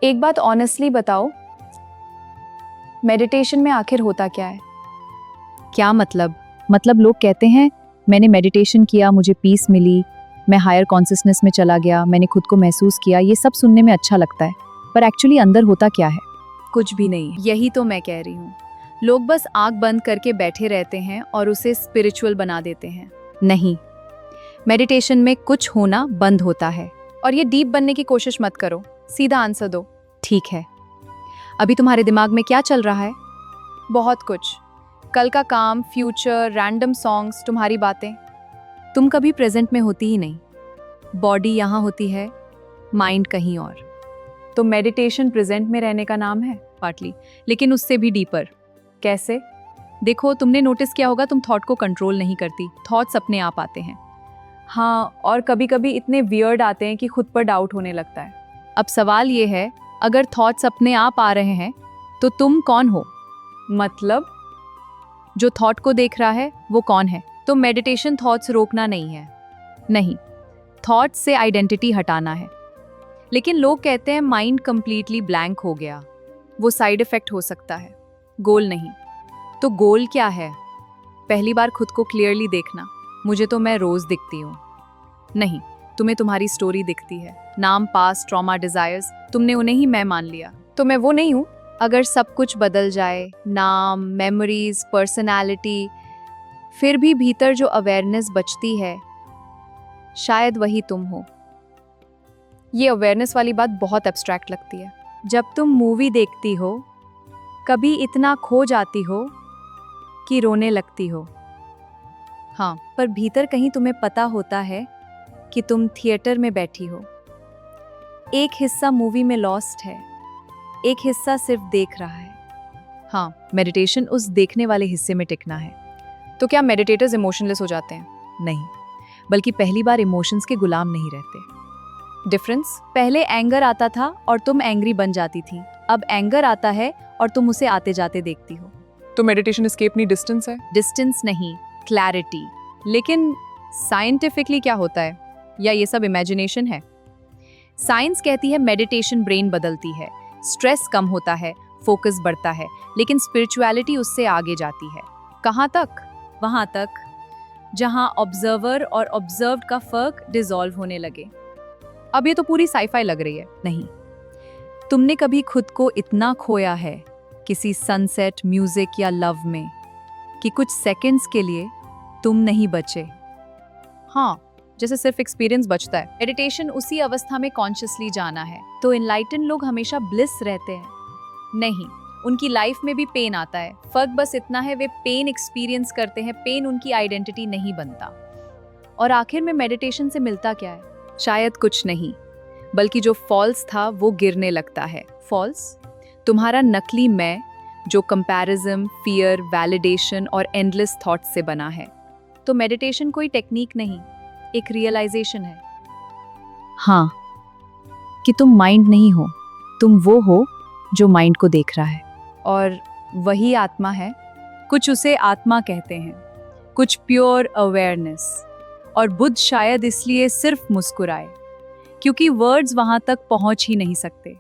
एक बात ऑनेस्टली बताओ, मेडिटेशन में आखिर होता क्या है? क्या मतलब लोग कहते हैं मैंने मेडिटेशन किया, मुझे पीस मिली, मैं हायर कॉन्शियसनेस में चला गया, मैंने खुद को महसूस किया। ये सब सुनने में अच्छा लगता है, पर एक्चुअली अंदर होता क्या है? कुछ भी नहीं। यही तो मैं कह रही हूँ। लोग बस आंख बंद करके बैठे रहते हैं और उसे स्पिरिचुअल बना देते हैं। नहीं, मेडिटेशन में कुछ होना बंद होता है। और ये डीप बनने की कोशिश मत करो, सीधा आंसर दो। ठीक है, अभी तुम्हारे दिमाग में क्या चल रहा है? बहुत कुछ। कल का काम, फ्यूचर, रैंडम सॉन्ग्स, तुम्हारी बातें। तुम कभी प्रेजेंट में होती ही नहीं। बॉडी यहाँ होती है, माइंड कहीं और। तो मेडिटेशन प्रेजेंट में रहने का नाम है? पार्टली, लेकिन उससे भी डीपर। कैसे? देखो, तुमने नोटिस किया होगा तुम थॉट को कंट्रोल नहीं करती, थॉट्स अपने आप आते हैं। हाँ, और कभी कभी इतने वियर्ड आते हैं कि खुद पर डाउट होने लगता है। अब सवाल ये है, अगर थॉट्स अपने आप आ रहे हैं तो तुम कौन हो? मतलब? जो थॉट को देख रहा है वो कौन है? तो मेडिटेशन थॉट्स रोकना नहीं है। नहीं, थॉट्स से आइडेंटिटी हटाना है। लेकिन लोग कहते हैं माइंड कंप्लीटली ब्लैंक हो गया। वो साइड इफेक्ट हो सकता है, गोल नहीं। तो गोल क्या है? पहली बार खुद को क्लियरली देखना। मुझे तो मैं रोज दिखती हूँ। नहीं, तुम्हें तुम्हारी स्टोरी दिखती है, नाम, पास्ट, ट्रॉमा, डिजायर्स, तुमने उन्हें ही मैं मान लिया। तो मैं वो नहीं हूँ? अगर सब कुछ बदल जाए, नाम, मेमोरीज, पर्सनालिटी, फिर भी भीतर जो अवेयरनेस बचती है, शायद वही तुम हो। ये अवेयरनेस वाली बात बहुत एब्स्ट्रैक्ट लगती है। जब तुम मूवी देखती हो, कभी इतना खो जाती हो कि रोने लगती हो। हाँ, पर भीतर कहीं तुम्हें पता होता है कि तुम थिएटर में बैठी हो। एक हिस्सा मूवी में लॉस्ट है, एक हिस्सा सिर्फ देख रहा है। हाँ, मेडिटेशन उस देखने वाले हिस्से में टिकना है। तो क्या मेडिटेटर्स इमोशनलेस हो जाते हैं? नहीं, बल्कि पहली बार इमोशंस के गुलाम नहीं रहते। डिफरेंस? पहले एंगर आता था और तुम एंग्री बन जाती थी। अब एंगर आता है और तुम उसे आते जाते देखती हो। तो मेडिटेशन एस्केप नहीं, डिस्टेंस है? डिस्टेंस नहीं, क्लैरिटी। लेकिन साइंटिफिकली क्या होता है, या ये सब इमेजिनेशन है? साइंस कहती है मेडिटेशन ब्रेन बदलती है, स्ट्रेस कम होता है, फोकस बढ़ता है। लेकिन स्पिरिचुअलिटी उससे आगे जाती है। कहाँ तक? वहाँ तक जहाँ ऑब्जर्वर और ऑब्जर्व्ड का फर्क डिसॉल्व होने लगे। अब ये तो पूरी साइफाई लग रही है। नहीं, तुमने कभी खुद को इतना खोया है किसी सनसेट, म्यूजिक या लव में कि कुछ सेकंड्स के लिए तुम नहीं बचे? हाँ, जैसे सिर्फ एक्सपीरियंस बचता है। मेडिटेशन उसी अवस्था में कॉन्शियसली जाना है। तो इनलाइटन लोग हमेशा ब्लिस रहते हैं? नहीं, उनकी लाइफ में भी पेन आता है। फर्क बस इतना है, वे पेन एक्सपीरियंस करते हैं, पेन उनकी आइडेंटिटी नहीं बनता। और आखिर में मेडिटेशन से मिलता क्या है? शायद कुछ नहीं, बल्कि जो फॉल्स था वो गिरने लगता है। फॉल्स? तुम्हारा नकली मैं, जो कंपैरिजन, फियर, वैलिडेशन और एंडलेस थॉट्स से बना है। तो मेडिटेशन कोई टेक्निक नहीं, एक रियलाइजेशन है। हाँ, कि तुम माइंड नहीं हो, तुम वो हो जो माइंड को देख रहा है। और वही आत्मा है? कुछ उसे आत्मा कहते हैं, कुछ प्योर अवेयरनेस। और बुद्ध शायद इसलिए सिर्फ मुस्कुराए, क्योंकि वर्ड्स वहां तक पहुंच ही नहीं सकते।